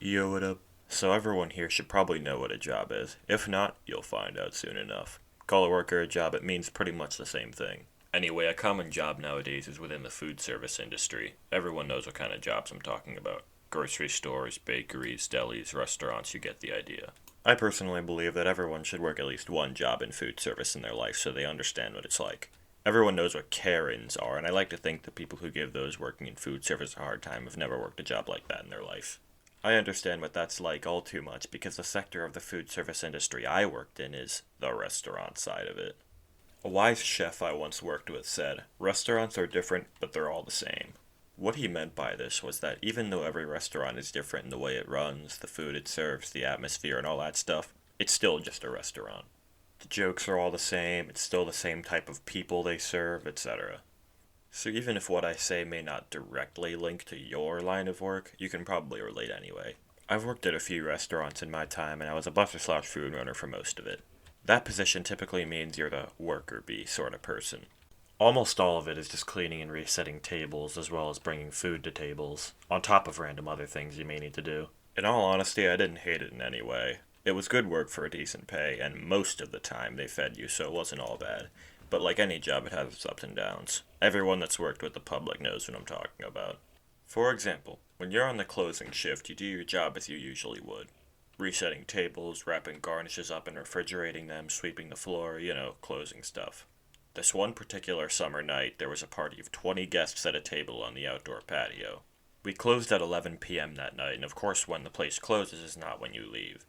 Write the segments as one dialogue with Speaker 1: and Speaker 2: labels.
Speaker 1: Yo, what up? So everyone here should probably know what a job is. If not, you'll find out soon enough. Call a worker a job, it means pretty much the same thing. Anyway, a common job nowadays is within the food service industry. Everyone knows what kind of jobs I'm talking about. Grocery stores, bakeries, delis, restaurants, you get the idea. I personally believe that everyone should work at least one job in food service in their life so they understand what it's like. Everyone knows what Karens are, and I like to think the people who give those working in food service a hard time have never worked a job like that in their life. I understand what that's like all too much because the sector of the food service industry I worked in is the restaurant side of it. A wise chef I once worked with said, "Restaurants are different, but they're all the same." What he meant by this was that even though every restaurant is different in the way it runs, the food it serves, the atmosphere, and all that stuff, it's still just a restaurant. The jokes are all the same, it's still the same type of people they serve, etc. So even if what I say may not directly link to your line of work, you can probably relate anyway. I've worked at a few restaurants in my time, and I was a busser/food runner for most of it. That position typically means you're the worker bee sort of person. Almost all of it is just cleaning and resetting tables, as well as bringing food to tables, on top of random other things you may need to do. In all honesty, I didn't hate it in any way. It was good work for a decent pay, and most of the time they fed you, so it wasn't all bad. But like any job, it has its ups and downs. Everyone that's worked with the public knows what I'm talking about. For example, when you're on the closing shift, you do your job as you usually would. Resetting tables, wrapping garnishes up and refrigerating them, sweeping the floor, closing stuff. This one particular summer night, there was a party of 20 guests at a table on the outdoor patio. We closed at 11 p.m. that night, and of course when the place closes is not when you leave.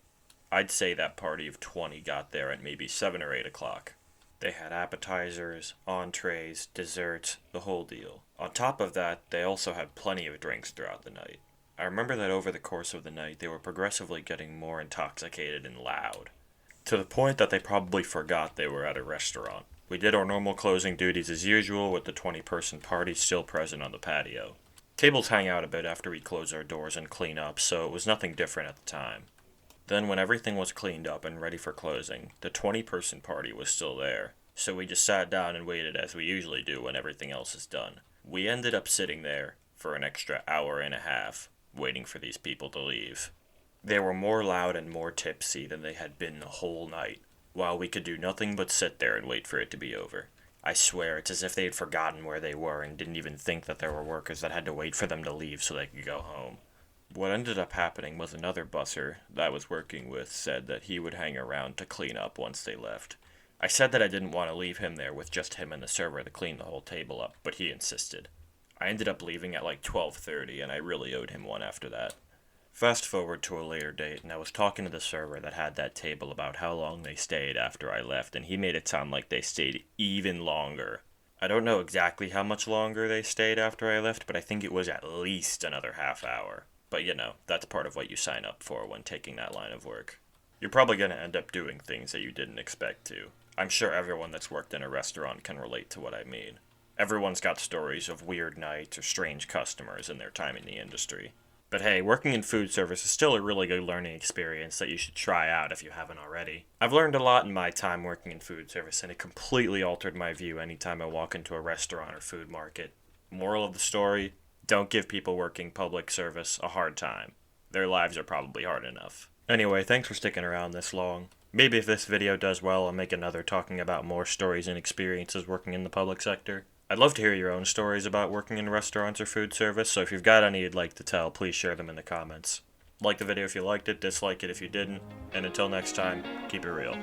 Speaker 1: I'd say that party of 20 got there at maybe 7 or 8 o'clock. They had appetizers, entrees, desserts, the whole deal. On top of that, they also had plenty of drinks throughout the night. I remember that over the course of the night, they were progressively getting more intoxicated and loud, to the point that they probably forgot they were at a restaurant. We did our normal closing duties as usual, with the 20-person party still present on the patio. Tables hang out a bit after we close our doors and clean up, so it was nothing different at the time. Then when everything was cleaned up and ready for closing, the 20-person party was still there, so we just sat down and waited as we usually do when everything else is done. We ended up sitting there for an extra hour and a half, waiting for these people to leave. They were more loud and more tipsy than they had been the whole night, while we could do nothing but sit there and wait for it to be over. I swear, it's as if they had forgotten where they were and didn't even think that there were workers that had to wait for them to leave so they could go home. What ended up happening was another busser that I was working with said that he would hang around to clean up once they left. I said that I didn't want to leave him there with just him and the server to clean the whole table up, but he insisted. I ended up leaving at like 12:30, and I really owed him one after that. Fast forward to a later date, and I was talking to the server that had that table about how long they stayed after I left, and he made it sound like they stayed even longer. I don't know exactly how much longer they stayed after I left, but I think it was at least another half hour. But that's part of what you sign up for when taking that line of work. You're probably going to end up doing things that you didn't expect to. I'm sure everyone that's worked in a restaurant can relate to what I mean. Everyone's got stories of weird nights or strange customers in their time in the industry. But hey, working in food service is still a really good learning experience that you should try out if you haven't already. I've learned a lot in my time working in food service, and it completely altered my view anytime I walk into a restaurant or food market. Moral of the story: don't give people working public service a hard time. Their lives are probably hard enough. Anyway, thanks for sticking around this long. Maybe if this video does well, I'll make another talking about more stories and experiences working in the public sector. I'd love to hear your own stories about working in restaurants or food service, so if you've got any you'd like to tell, please share them in the comments. Like the video if you liked it, dislike it if you didn't, and until next time, keep it real.